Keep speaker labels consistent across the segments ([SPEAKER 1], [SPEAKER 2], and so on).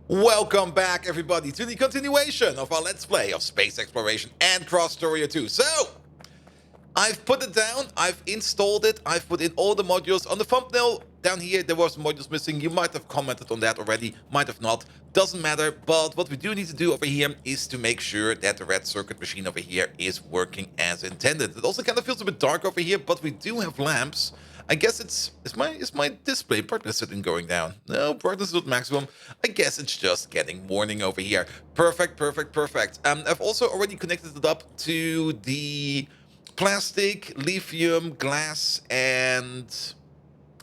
[SPEAKER 1] Welcome back, everybody, to the continuation of our Let's Play of Space Exploration and Krastorio 2. So, I've put it down, I've installed it, I've put in all the modules. On the thumbnail down here, there were some modules missing. You might have commented on that already, might have not. Doesn't matter, but what we do need to do over here is to make sure that the red circuit machine over here is working as intended. It also kind of feels a bit dark over here, but we do have lamps. I guess is my display brightness setting going down? No, brightness is at maximum. I guess it's just getting morning over here. Perfect, perfect, perfect. I've also already connected it up to the plastic, lithium, glass, and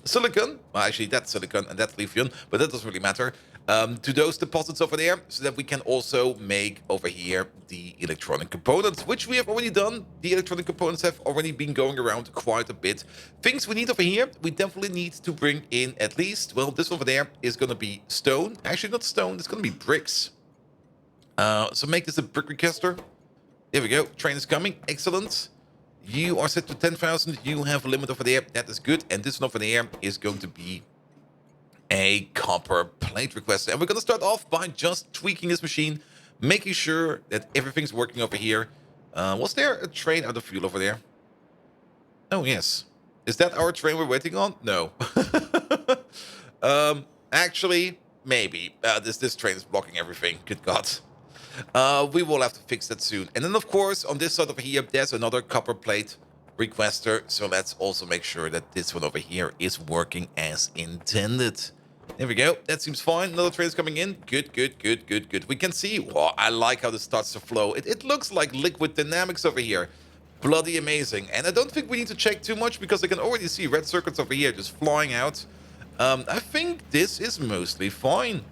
[SPEAKER 1] silicon. Well, actually, that's silicon and that's lithium, but that doesn't really matter. To those deposits over there, so that we can also make over here the electronic components, which we have already done. The electronic components have already been going around quite a bit. Things we need over here, we definitely need to bring in at least, well, this over there is going to be stone. Actually, not stone, it's going to be bricks. So make this a brick requester. There we go, train is coming, excellent. You are set to 10,000. You have a limit over there. That is good. And this one over there is going to be a copper plate request. And we're going to start off by just tweaking this machine, making sure that everything's working over here. Was there a train out of fuel over there? Oh, yes. Is that our train we're waiting on? No. Actually, maybe. This train is blocking everything. Good God. We will have to fix that soon. And then, of course, on this side over here, there's another copper plate requester. So let's also make sure that this one over here is working as intended. There we go. That seems fine. Another train is coming in. Good, good, good, good, good. We can see. Wow, I like how this starts to flow. It looks like liquid dynamics over here. Bloody amazing. And I don't think we need to check too much because I can already see red circuits over here just flying out. I think this is mostly fine.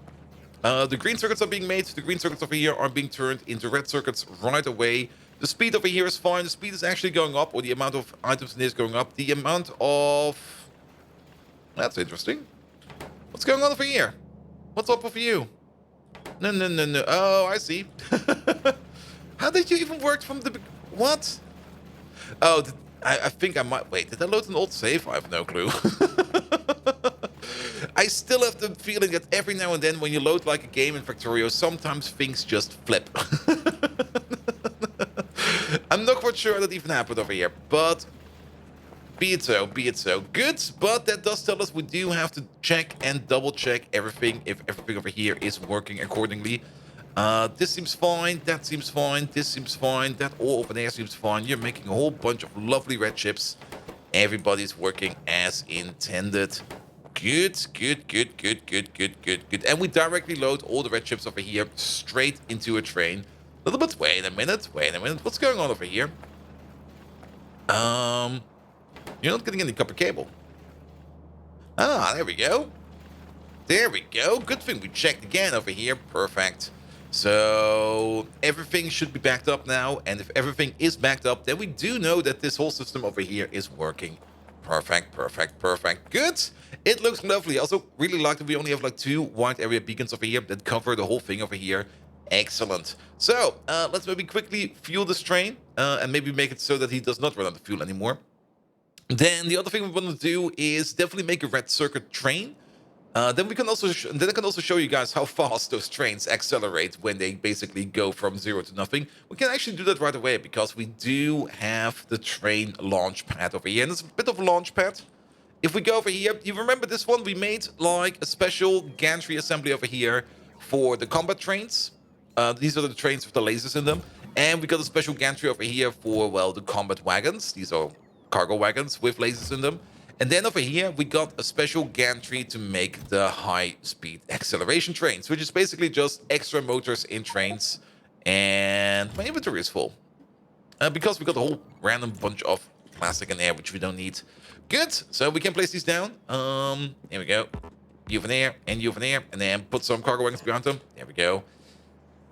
[SPEAKER 1] The green circuits are being made. The green circuits over here are being turned into red circuits right away. The speed over here is fine. The speed is actually going up, or the amount of items in this is going up. The amount of... That's interesting. What's going on over here? What's up with you? No, no, no, no. Oh, I see. How did you even work from the... What? Oh, I think I might... Wait, did I load an old save? I have no clue. I still have the feeling that every now and then when you load like a game in Factorio, sometimes things just flip. I'm not quite sure that even happened over here, but be it so, be it so. Good, but that does tell us we do have to check and double check everything, if everything over here is working accordingly. This seems fine, that seems fine, this seems fine, that all over there seems fine. You're making a whole bunch of lovely red chips. Everybody's working as intended. Good, good, good, good, good, good, good, good. And we directly load all the red chips over here straight into a train. A little bit. Wait a minute. Wait a minute. What's going on over here? You're not getting any copper cable. Ah, there we go. There we go. Good thing we checked again over here. Perfect. So everything should be backed up now. And if everything is backed up, then we do know that this whole system over here is working. Perfect, perfect, perfect. Good. It looks lovely. I also really like that we only have like 2 wide area beacons over here that cover the whole thing over here. Excellent. So, let's maybe quickly fuel this train and maybe make it so that he does not run out of fuel anymore. Then the other thing we want to do is definitely make a red circuit train. Then I can also show you guys how fast those trains accelerate when they basically go from 0 to nothing. We can actually do that right away because we do have the train launch pad over here. And it's a bit of a launch pad. If we go over here, you remember this one? We made like a special gantry assembly over here for the combat trains. These are the trains with the lasers in them. And we got a special gantry over here for, well, the combat wagons. These are cargo wagons with lasers in them. And then over here, we got a special gantry to make the high-speed acceleration trains, which is basically just extra motors in trains. And my inventory is full. Because we got a whole random bunch of plastic in there, which we don't need. Good, so we can place these down. Here we go. You over there, and you over there, and then put some cargo wagons behind them. There we go.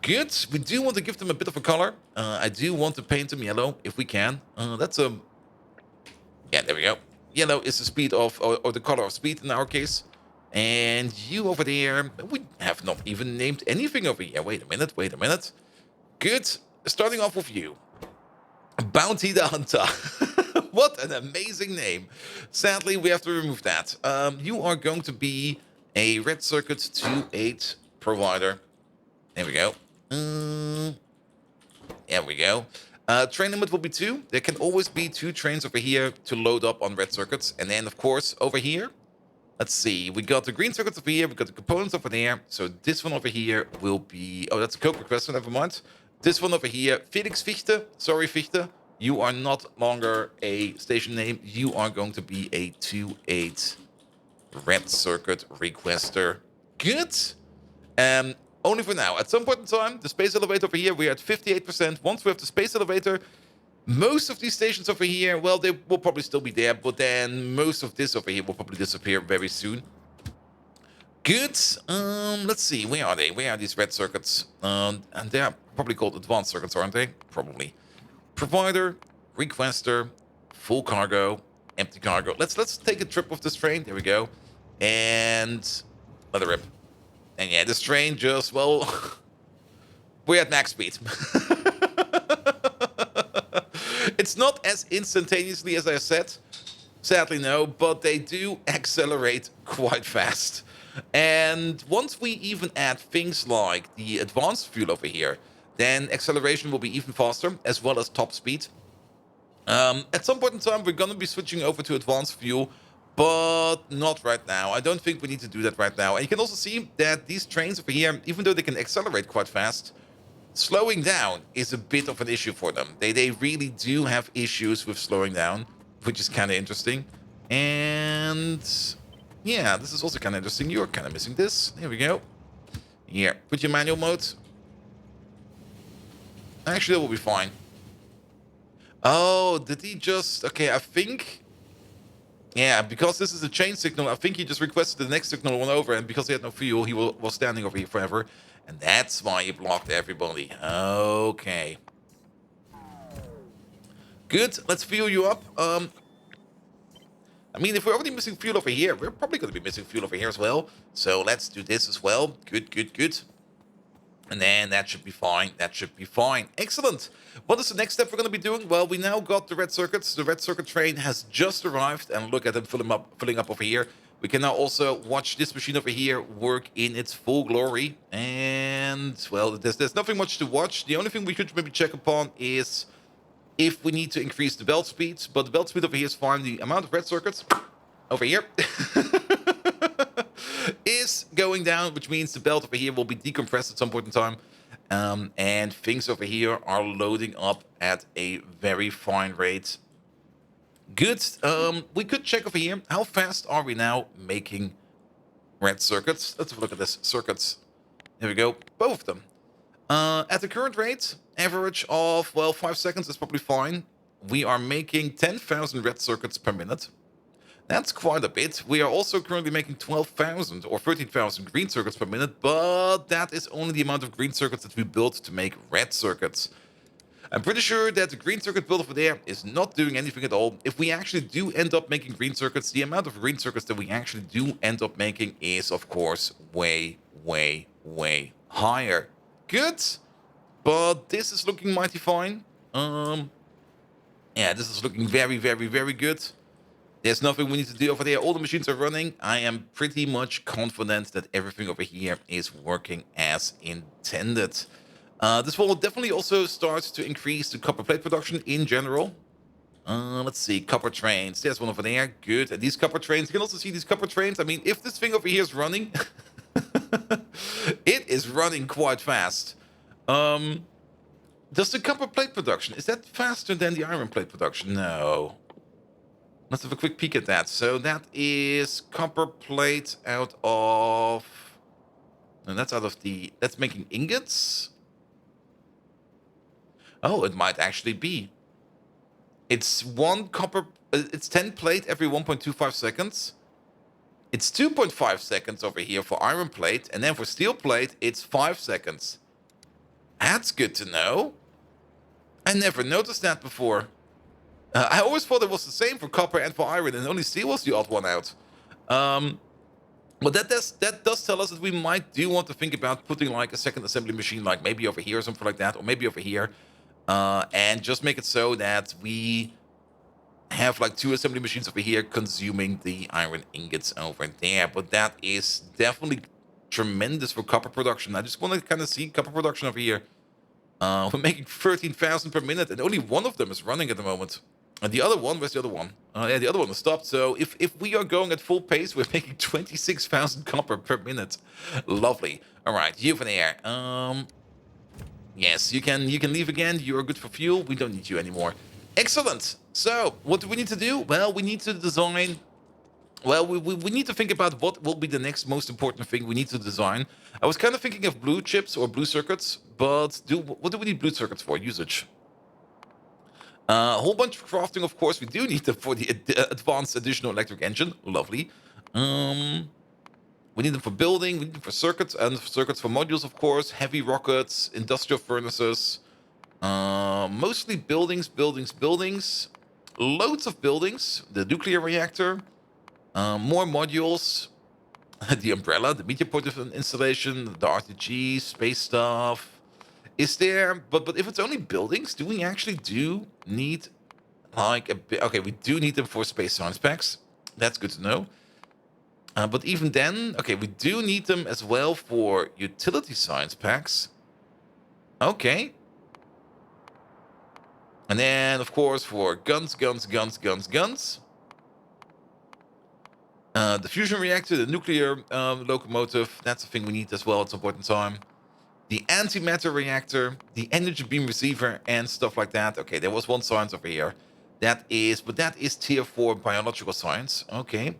[SPEAKER 1] Good, we do want to give them a bit of a color. I do want to paint them yellow, if we can. That's a... Yeah, there we go. Yellow is the speed of, or the color of speed in our case. And you over there, we have not even named anything over here. Wait a minute, wait a minute. Good, starting off with you. Bounty the Hunter. What an amazing name. Sadly, we have to remove that. You are going to be a red circuit 28 provider. There we go. There we go. Train limit will be 2. There can always be 2 trains over here to load up on red circuits. And then, of course, over here, let's see. We got the green circuits over here. We got the components over there. So this one over here will be... Oh, that's a Coke request, never mind. This one over here, Felix Fichte. Sorry, Fichte. You are not longer a station name. You are going to be a 2-8 red circuit requester. Good. Only for now. At some point in time, the space elevator over here, we're at 58%. Once we have the space elevator, most of these stations over here, well, they will probably still be there, but then most of this over here will probably disappear very soon. Good. Let's see. Where are they? Where are these red circuits? And they're probably called advanced circuits, aren't they? Probably. Provider, requester, full cargo, empty cargo. Let's take a trip with this train. There we go. And let it rip. And yeah, this train just, well, we're at max speed. It's not as instantaneously as I said. Sadly, no, but they do accelerate quite fast. And once we even add things like the advanced fuel over here, then acceleration will be even faster, as well as top speed. At some point in time, we're going to be switching over to advanced fuel, but not right now. I don't think we need to do that right now. And you can also see that these trains over here, even though they can accelerate quite fast, slowing down is a bit of an issue for them. They really do have issues with slowing down, which is kind of interesting. And yeah, this is also kind of interesting. You're kind of missing this. Here we go. Here, put your manual mode. Actually, that will be fine. Oh, did he just... Okay, I think... Yeah, because this is a chain signal, I think he just requested the next signal one over, and because he had no fuel, he was standing over here forever. And that's why he blocked everybody. Okay. Good, let's fuel you up. I mean, if we're already missing fuel over here, we're probably going to be missing fuel over here as well. So let's do this as well. Good, good, good. And then that should be fine. That should be fine. Excellent. What is the next step we're going to be doing? Well, we now got the red circuits. The red circuit train has just arrived. And look at them filling up over here. We can now also watch this machine over here work in its full glory. And, well, there's nothing much to watch. The only thing we should maybe check upon is if we need to increase the belt speed. But the belt speed over here is fine. The amount of red circuits over here is going down, which means the belt over here will be decompressed at some point in time. And things over here are loading up at a very fine rate. Good. We could check over here. How fast are we now making red circuits? Let's have a look at this. Circuits. Here we go. Both of them. At the current rate, average of, well, 5 seconds is probably fine. We are making 10,000 red circuits per minute. That's quite a bit. We are also currently making 12,000 or 13,000 green circuits per minute, but that is only the amount of green circuits that we built to make red circuits. I'm pretty sure that the green circuit build over there is not doing anything at all. If we actually do end up making green circuits, the amount of green circuits that we actually do end up making is, of course, way, way, way higher. Good. But this is looking mighty fine. Yeah, this is looking very, very, very good. There's nothing we need to do over there. All the machines are running. I am pretty much confident that everything over here is working as intended. This will definitely also start to increase the copper plate production in general. Let's see, copper trains. There's one over there. Good. And these copper trains, you can also see these copper trains. I mean, if this thing over here is running, it is running quite fast. Does the copper plate production, is that faster than the iron plate production? No. Let's have a quick peek at that. So that is copper plate out of... And that's out of the... That's making ingots? Oh, it might actually be. It's one copper... It's 10 plate every 1.25 seconds. It's 2.5 seconds over here for iron plate. And then for steel plate, it's 5 seconds. That's good to know. I never noticed that before. I always thought it was the same for copper and for iron, and only steel was the odd one out. But that does tell us that we might do want to think about putting like a second assembly machine, like maybe over here or something like that, or maybe over here, and just make it so that we have like 2 assembly machines over here consuming the iron ingots over there. But that is definitely tremendous for copper production. I just want to kind of see copper production over here. We're making 13,000 per minute, and only one of them is running at the moment. And the other one, where's the other one? Yeah, the other one was stopped. So if we are going at full pace, we're making 26,000 copper per minute. Lovely. All right, you for there. Yes, you can leave again. You are good for fuel. We don't need you anymore. Excellent. So what do we need to do? Well, we need to design. Well, we need to think about what will be the next most important thing we need to design. I was kind of thinking of blue chips or blue circuits, but what do we need blue circuits for? Usage. A whole bunch of crafting, of course. We do need them for the advanced additional electric engine. Lovely. We need them for building. We need them for circuits and circuits for modules, of course. Heavy rockets, industrial furnaces. Mostly buildings, buildings, buildings. Loads of buildings. The nuclear reactor. More modules. The umbrella, the meteor point installation, the RTG, space stuff. Is there, but if it's only buildings, do we actually need like a bit? Okay, we do need them for space science packs. That's good to know. But even then, okay, we do need them as well for utility science packs. Okay. And then, of course, for guns. The fusion reactor, the nuclear locomotive, that's a thing we need as well at some point in time. The antimatter reactor, the energy beam receiver, and stuff like that. Okay, there was one science over here. That is tier 4 biological science. Okay.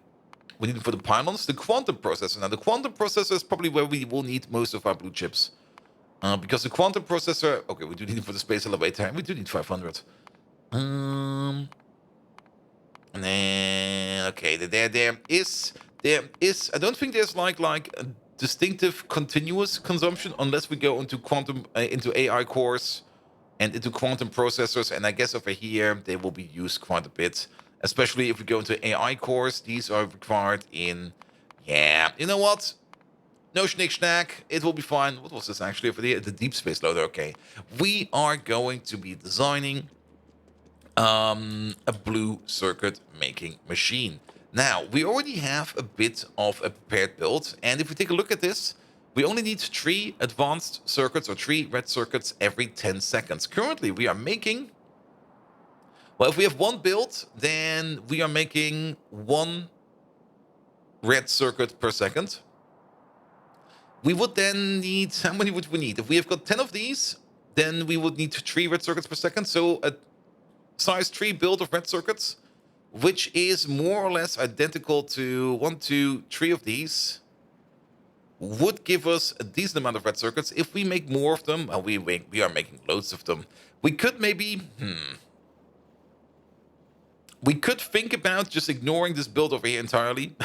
[SPEAKER 1] We need it for the pylons. The quantum processor. Now, the quantum processor is probably where we will need most of our blue chips. Because the quantum processor... Okay, we do need it for the space elevator, and we do need 500. And then... Okay, there is... I don't think there's like a distinctive continuous consumption unless we go into quantum... into AI cores and into quantum processors. And I guess over here, they will be used quite a bit. Especially if we go into AI cores, these are required in... Yeah, you know what? No schnick schnack, it will be fine. What was this actually over there? The deep space loader, okay. We are going to be designing a blue circuit making machine. Now, we already have a bit of a prepared build. And if we take a look at this, we only need 3 advanced circuits or 3 red circuits every 10 seconds. Currently, we are making... Well, if we have one build, then we are making 1 red circuit per second. We would then need... How many would we need? If we have got 10 of these, then we would need 3 red circuits per second. So a size 3 build of red circuits, which is more or less identical to 1, 2, 3 of these, would give us a decent amount of red circuits. If we make more of them, we are making loads of them. We could maybe... We could think about just ignoring this build over here entirely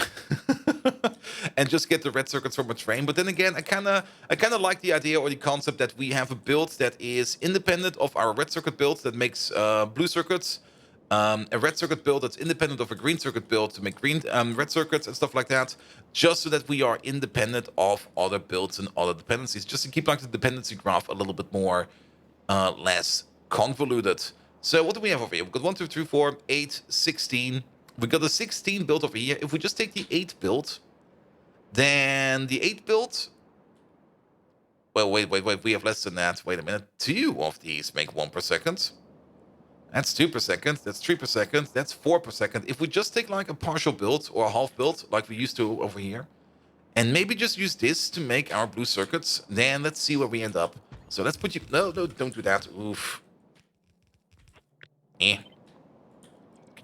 [SPEAKER 1] and just get the red circuits from a train. But then again, I kind of like the idea or the concept that we have a build that is independent of our red circuit build that makes blue circuits, a red circuit build that's independent of a green circuit build to make green red circuits and stuff like that, just so that we are independent of other builds and other dependencies, just to keep like the dependency graph a little bit more less convoluted. So what do we have over here? We've got 1, 2, 3, 4, 8, 16. We've got a 16 build over here. If we just take the 8 build, then the 8 build... Well, wait. We have less than that. Wait a minute. 2 of these make 1 per second. That's 2 per second. That's 3 per second. That's 4 per second. If we just take like a partial build or a half build, like we used to over here, and maybe just use this to make our blue circuits, then let's see where we end up. So let's put you... No, don't do that. Oof. Could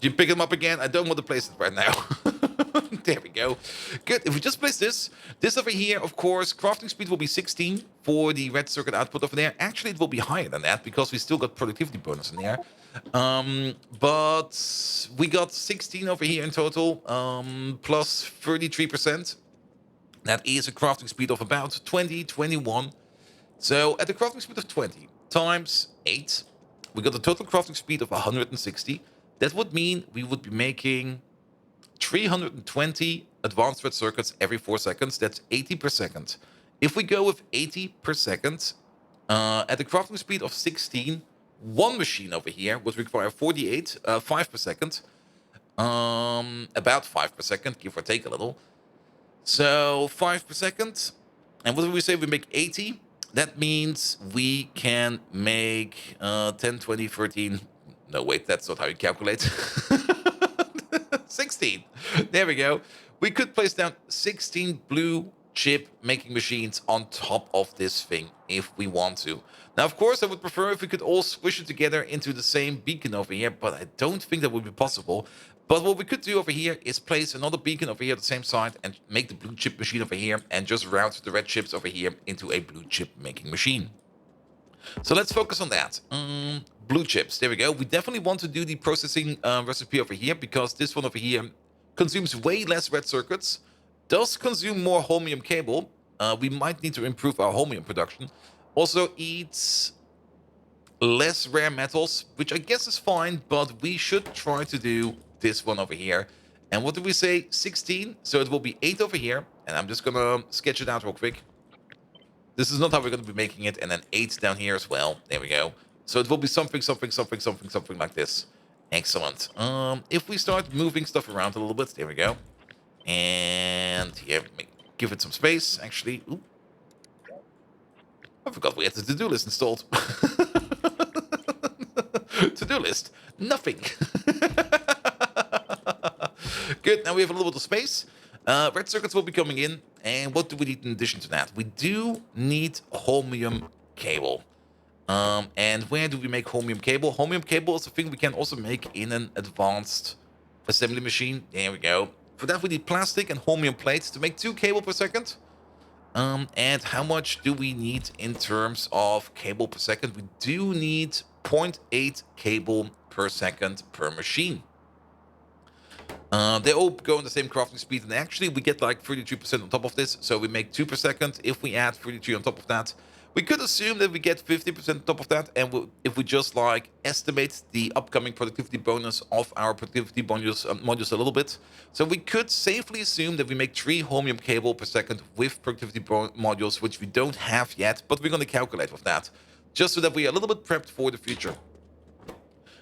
[SPEAKER 1] you pick them up again? I don't want to place it right now. There we go. Good. If we just place this over here, of course, crafting speed will be 16 for the red circuit output over there. Actually, it will be higher than that because we still got productivity bonus in there. But we got 16 over here in total, plus 33%. That is a crafting speed of about 20, 21. So at the crafting speed of 20 times 8, we got a total crafting speed of 160. That would mean we would be making 320 advanced red circuits every 4 seconds. That's 80 per second. If we go with 80 per second, at the crafting speed of 16, one machine over here would require 5 per second. About 5 per second, give or take a little. So 5 per second. And what do we say? We make 80. That means we can make 10, 20, 13. No, wait, that's not how you calculate. 16. There we go. We could place down 16 blue chip making machines on top of this thing if we want to. Now, of course, I would prefer if we could all squish it together into the same beacon over here, but I don't think that would be possible. But what we could do over here is place another beacon over here at the same side and make the blue chip machine over here and just route the red chips over here into a blue chip making machine. So let's focus on that. Blue chips, there we go. We definitely want to do the processing recipe over here because this one over here consumes way less red circuits, does consume more holmium cable. We might need to improve our holmium production. Also eats less rare metals, which I guess is fine, but we should try to do this one over here. And what did we say? 16. So it will be 8 over here. And I'm just gonna sketch it out real quick. This is not how we're gonna be making it. And then 8 down here as well. There we go. So it will be something, something, something, something, something like this. Excellent. If we start moving stuff around a little bit, there we go. And here, give it some space, actually. Ooh. I forgot we had the to-do list installed. To-do list. Nothing. Good, now we have a little bit of space. Red circuits will be coming in. And what do we need in addition to that? We do need holmium cable. And where do we make holmium cable? Holmium cable is a thing we can also make in an advanced assembly machine. There we go. For that, we need plastic and holmium plates to make 2 cable per second. And how much do we need in terms of cable per second? We do need 0.8 cable per second per machine. They all go in the same crafting speed, and actually we get like 33% on top of this, so we make 2 per second. If we add 33 on top of that, we could assume that we get 50% on top of that, and if we just like estimate the upcoming productivity bonus of our productivity modules a little bit, so we could safely assume that we make 3 holmium cable per second with productivity modules, which we don't have yet, but we're going to calculate with that, just so that we are a little bit prepped for the future.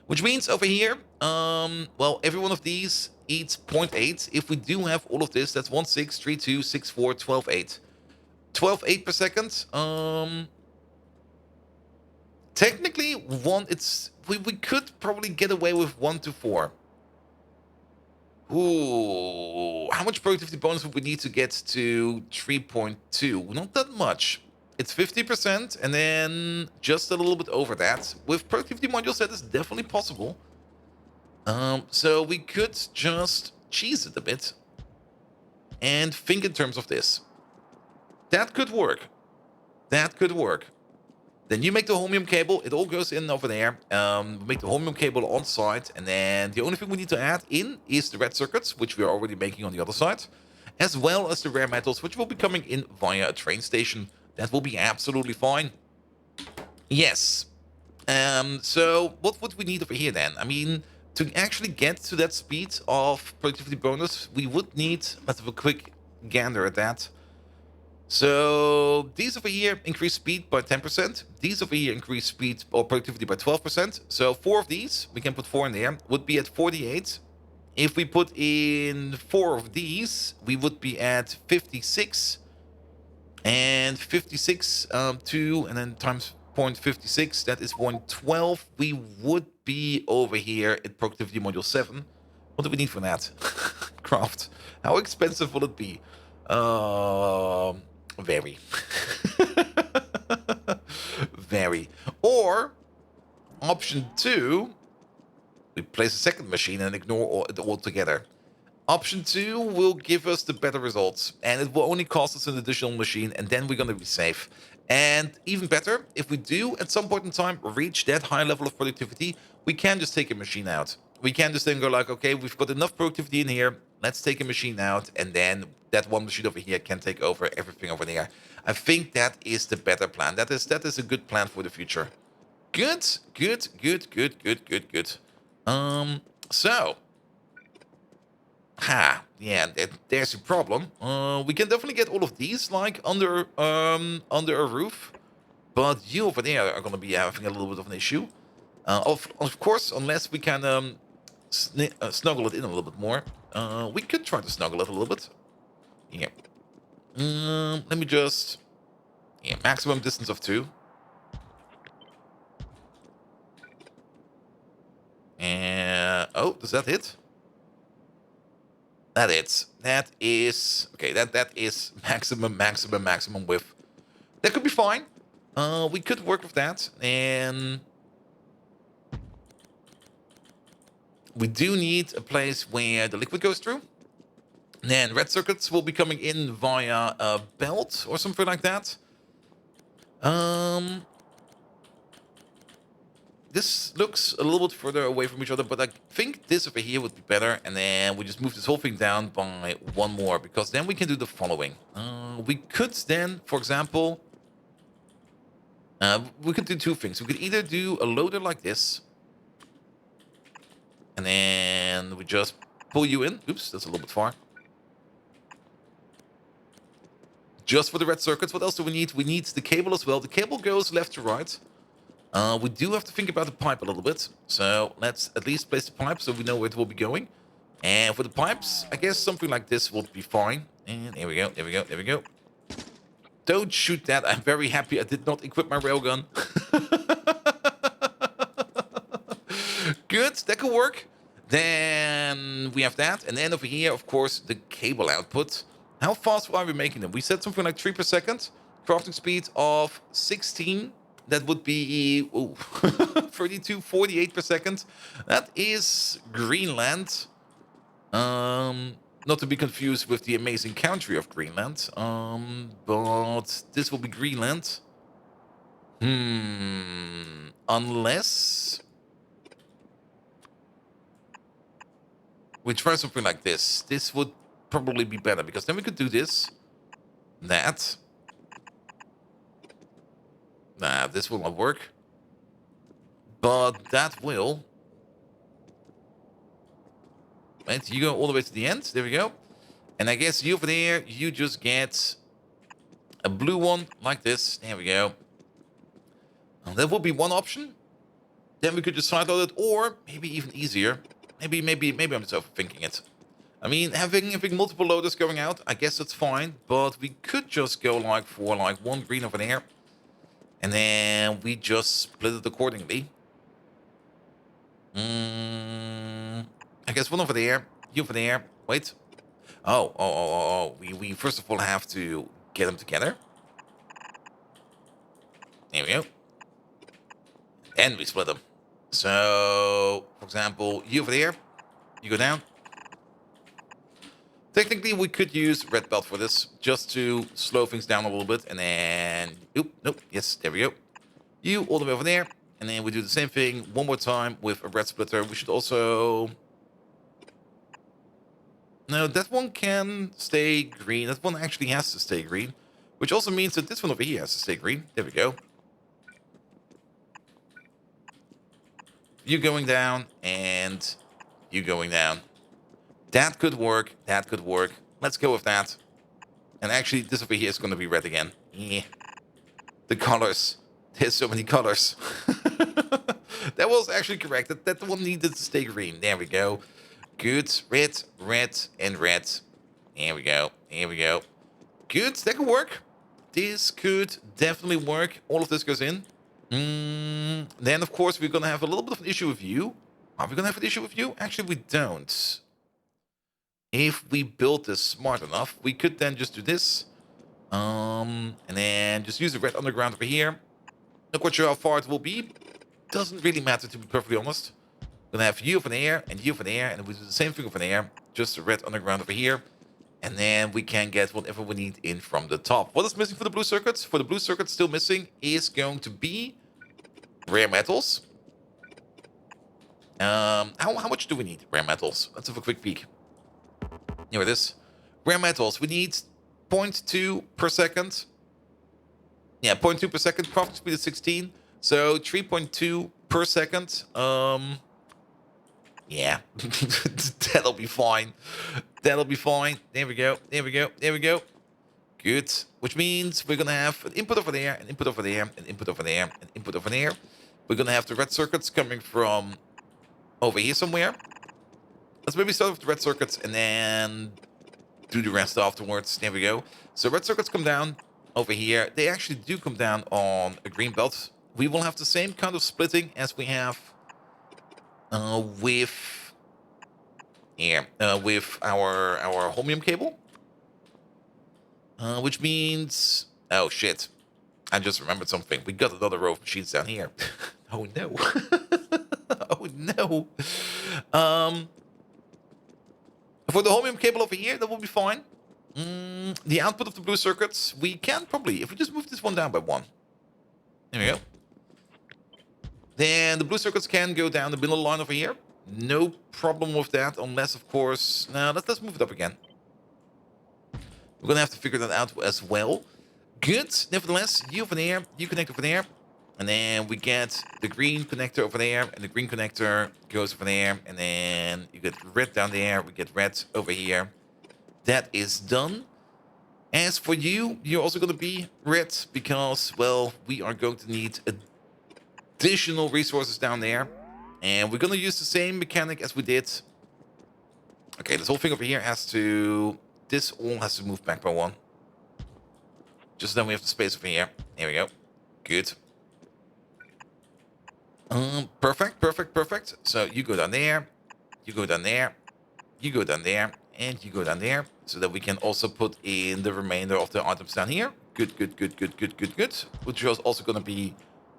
[SPEAKER 1] Which means over here, well, every one of these eats 0.8. If we do have all of this, that's 1, 6, 3, 2, 6, 4, 12, 8. 12.8 per second. Technically, we could probably get away with 1 to 4. Ooh, how much productivity bonus would we need to get to 3.2? Not that much. It's 50%, and then just a little bit over that. With productivity modules, that is definitely possible. So we could just cheese it a bit and think in terms of this. That could work. That could work. Then you make the holmium cable. It all goes in over there. Make the holmium cable on site. And then the only thing we need to add in is the red circuits, which we are already making on the other side. As well as the rare metals, which will be coming in via a train station. That will be absolutely fine. Yes. So what would we need over here then? I mean, to actually get to that speed of productivity bonus, we would need, let's have a quick gander at that. So these over here increase speed by 10%. These over here increase speed or productivity by 12%. So 4 of these, we can put 4 in there, would be at 48. If we put in 4 of these, we would be at 56. And 56, 2, and then times 0.56, that is 112. We would be over here at productivity module 7. What do we need for that? Craft. How expensive will it be? Very. Very. Or, option 2, we place a second machine and ignore it altogether. Option 2 will give us the better results, and it will only cost us an additional machine, and then we're going to be safe. And even better, if we do at some point in time reach that high level of productivity, we can just take a machine out. We can just then go like, okay, we've got enough productivity in here, let's take a machine out, and then that one machine over here can take over everything over there. I think that is the better plan. That is a good plan for the future. Good, good, good, good, good, good, good. So... yeah, there's a problem. We can definitely get all of these, like, under a roof. But you over there are going to be having a little bit of an issue. Of course, unless we can snuggle it in a little bit more. We could try to snuggle it a little bit. Yeah. Let me just Yeah, maximum distance of 2. And oh, does that hit? That hits. That is okay. That is maximum width. That could be fine. We could work with that, and we do need a place where the liquid goes through. Then red circuits will be coming in via a belt or something like that. This looks a little bit further away from each other, but I think this over here would be better. And then we just move this whole thing down by 1 more, because then we can do the following. We could then, for example, we could do 2 things. We could either do a loader like this, and then we just pull you in. Oops, that's a little bit far. Just for the red circuits. What else do we need? We need the cable as well. The cable goes left to right. We do have to think about the pipe a little bit. So let's at least place the pipe so we know where it will be going. And for the pipes, I guess something like this will be fine. And there we go, there we go, there we go. Don't shoot that. I'm very happy I did not equip my railgun. Good, that could work. Then we have that. And then over here, of course, the cable output. How fast are we making them? We said something like 3 per second. Crafting speed of 16. That would be 32, 48 per second. That is Greenland. Not to be confused with the amazing country of Greenland. But this will be Greenland. Unless we try something like this. This would probably be better, because then we could do this. That. Nah, this will not work. But that will. Right, you go all the way to the end. There we go. And I guess you over there, you just get a blue one like this. There we go. And that would be one option. Then we could just sideload it, or maybe even easier. Maybe I'm just overthinking it. I mean, having multiple loaders going out, I guess that's fine. But we could just go like for like 1 green over there. And then we just split it accordingly. I guess 1 over there, you over there. Wait. Oh. We first of all have to get them together. There we go. And we split them. So, for example, you over there, you go down. Technically, we could use red belt for this, just to slow things down a little bit. And then, nope, yes, there we go. You all the way over there. And then we do the same thing 1 more time with a red splitter. We should also... No, that one can stay green. That one actually has to stay green. Which also means that this one over here has to stay green. There we go. You going down, and you going down. That could work. That could work. Let's go with that. And actually, this over here is going to be red again. Yeah. The colors. There's so many colors. That was actually correct. That one needed to stay green. There we go. Good. Red, red, and red. There we go. Here we go. Good. That could work. This could definitely work. All of this goes in. Then, of course, we're going to have a little bit of an issue with you. Are we going to have an issue with you? Actually, we don't. If we build this smart enough, we could then just do this. And then just use the red underground over here. Not quite sure how far it will be. Doesn't really matter, to be perfectly honest. We're going to have you over there and you over there. And we do the same thing over there. Just the red underground over here. And then we can get whatever we need in from the top. What is missing for the blue circuits? For the blue circuits, still missing is going to be rare metals. How much do we need rare metals? Let's have a quick peek. Here it is. Rare metals. We need 0.2 per second. Yeah, 0.2 per second. Crafting speed is 16. So 3.2 per second. Yeah. That'll be fine. That'll be fine. There we go. There we go. There we go. Good. Which means we're going to have an input over there, an input over there, an input over there, an input over there. We're going to have the red circuits coming from over here somewhere. Let's maybe start with the red circuits and then do the rest afterwards. There we go. So red circuits come down over here, they actually do come down on a green belt. We will have the same kind of splitting as we have with with our holmium cable, which means, oh shit, I just remembered something. We got another row of machines down here. Oh no. Oh no. For the holmium cable over here, that will be fine. The output of the blue circuits, we can probably, if we just move this one down by one. There we go. Then the blue circuits can go down the middle line over here. No problem with that, unless, of course... Now, let's move it up again. We're going to have to figure that out as well. Good. Nevertheless, you over there, you connect over there. And then we get the green connector over there, and the green connector goes over there. And then you get red down there, we get red over here. That is done. As for you, you're also going to be red because, well, we are going to need additional resources down there. And we're going to use the same mechanic as we did. Okay, this whole thing over here has to... This all has to move back by one. Just then we have the space over here. There we go. Good. Perfect, perfect, perfect. So you go down there. You go down there. You go down there. And you go down there. So that we can also put in the remainder of the items down here. Good, good, good, good, good, good, good. Which is also going to be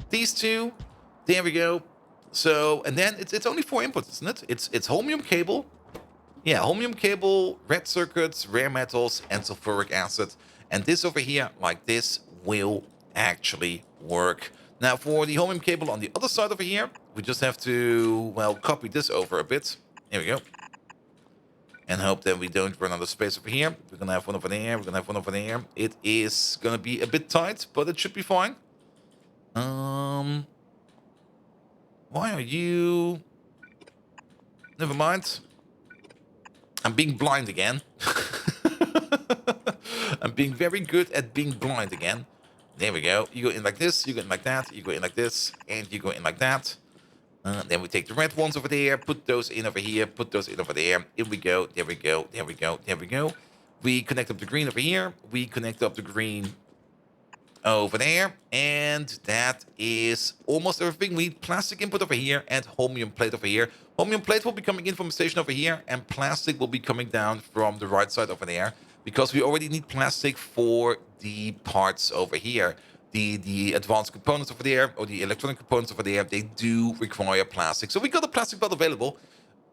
[SPEAKER 1] these two. There we go. So, and then it's only 4 inputs, isn't it? It's holmium cable. Yeah, holmium cable, red circuits, rare metals, and sulfuric acid. And this over here, like this, will actually work. Now, for the holmium cable on the other side over here, we just have to, well, copy this over a bit. There we go. And hope that we don't run out of space over here. We're going to have one over there. We're going to have one over there. It is going to be a bit tight, but it should be fine. Why are you... Never mind. I'm being blind again. I'm being very good at being blind again. There we go. You go in like this, you go in like that, you go in like this, and you go in like that. Then we take the red ones over there, put those in over here, put those in over there. In we go, there we go, there we go, there we go. We connect up the green over here. We connect up the green over there. And that is almost everything. We need plastic input over here and holmium plate over here. Holmium plate will be coming in from a station over here, and plastic will be coming down from the right side over there, because we already need plastic for the parts over here. The advanced components over there, or the electronic components over there, they do require plastic. So we got a plastic belt available,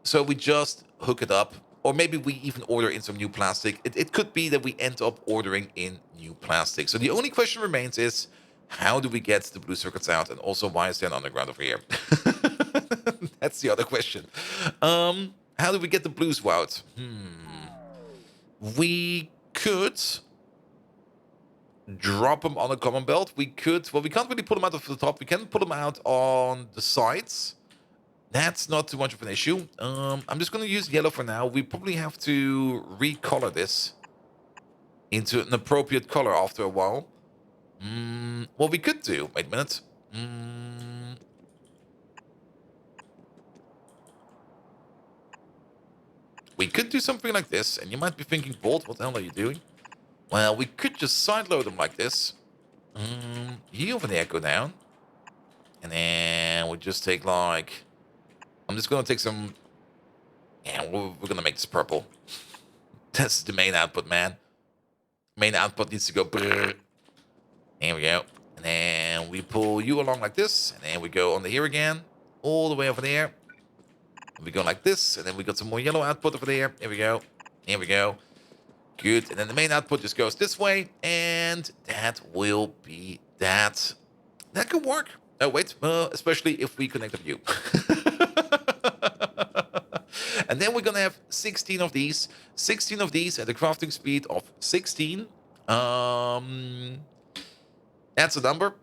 [SPEAKER 1] so we just hook it up, or maybe we even order in some new plastic. It could be that we end up ordering in new plastic. So the only question remains is, how do we get the blue circuits out, and also why is there an underground over here? That's the other question. How do we get the blues out? We could drop them on a common belt. We could, well, we can't really pull them out of the top. We can pull them out on the sides. That's not too much of an issue. I'm just going to use yellow for now. We probably have to recolor this into an appropriate color after a while. What we could do, wait a minute. We could do something like this, and you might be thinking, Bolt, what the hell are you doing? Well, we could just sideload them like this. You over there go down. And then we'll just take like... I'm just going to take some... Yeah, we're going to make this purple. That's the main output, man. Main output needs to go... Brrr. There we go. And then we pull you along like this. And then we go on the here again. All the way over there. And we go like this. And then we got some more yellow output over there. Here we go. Here we go. Good. And then the main output just goes this way. And that will be that. That could work. Oh, wait. Especially if we connect up you. And then we're going to have 16 of these. 16 of these at a crafting speed of 16. That's a number.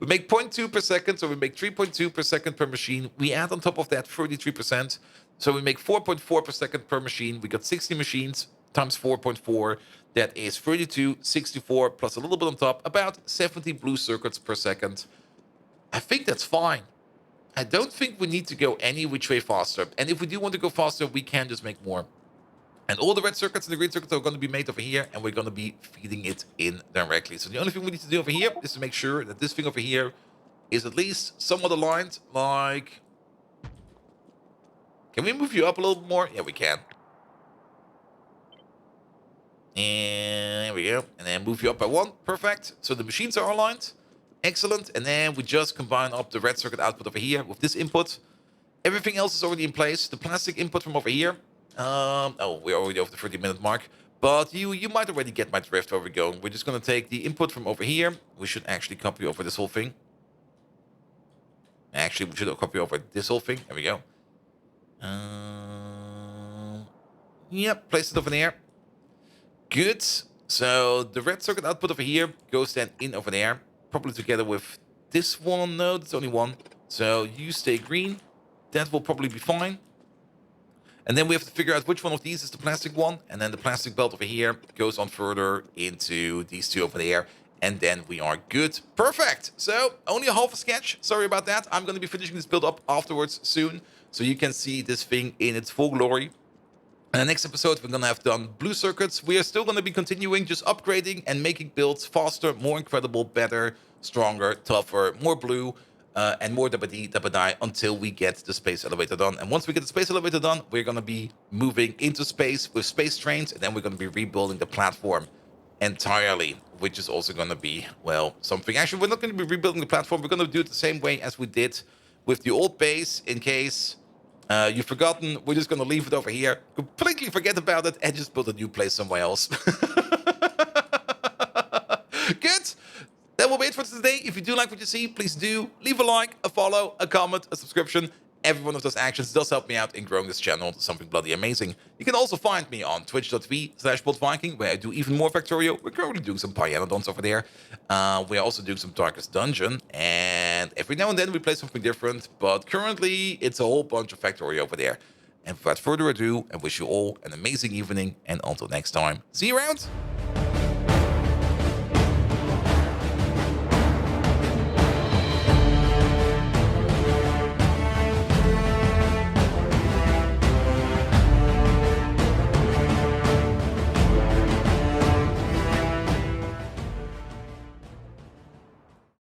[SPEAKER 1] We make 0.2 per second, so we make 3.2 per second per machine. We add on top of that 33%. So we make 4.4 per second per machine. We got 60 machines times 4.4. That is 32, 64, plus a little bit on top. About 70 blue circuits per second. I think that's fine. I don't think we need to go any which way faster. And if we do want to go faster, we can just make more. And all the red circuits and the green circuits are going to be made over here, and we're going to be feeding it in directly. So the only thing we need to do over here is to make sure that this thing over here is at least somewhat aligned. Like, can we move you up a little more? Yeah, we can. And there we go. And then move you up by 1. Perfect. So the machines are aligned. Excellent. And then we just combine up the red circuit output over here with this input. Everything else is already in place. The plastic input from over here. Oh, we're already over the 30-minute mark. But you might already get my drift where we're going. We're just going to take the input from over here. We should actually copy over this whole thing. Actually, we should copy over this whole thing. There we go. Yep, place it over there. Good. So the red circuit output over here goes then in over there. Probably together with this one. No, there's only one. So you stay green. That will probably be fine. And then we have to figure out which one of these is the plastic one. And then the plastic belt over here goes on further into these two over there. And then we are good. Perfect. So only a half a sketch. Sorry about that. I'm going to be finishing this build up afterwards soon, so you can see this thing in its full glory. In the next episode, we're going to have done blue circuits. We are still going to be continuing just upgrading and making builds faster, more incredible, better, stronger, tougher, more blue, and more dabba-dee until we get the space elevator done. And once we get the space elevator done, we're going to be moving into space with space trains, and then we're going to be rebuilding the platform entirely, which is also going to be, well, something. Actually, we're not going to be rebuilding the platform. We're going to do it the same way as we did with the old base. In case you've forgotten, we're just going to leave it over here, completely forget about it, and just build a new place somewhere else. Good. That will be it for today. If you do like what you see, please do leave a like, a follow, a comment, a subscription. Every one of those actions does help me out in growing this channel to something bloody amazing. You can also find me on twitch.tv/BoldViking, where I do even more Factorio. We're currently doing some Pyanodons over there. We're also doing some Darkest Dungeon, and every now and then we play something different, but currently it's a whole bunch of Factorio over there. And without further ado, I wish you all an amazing evening, and until next time, see you around!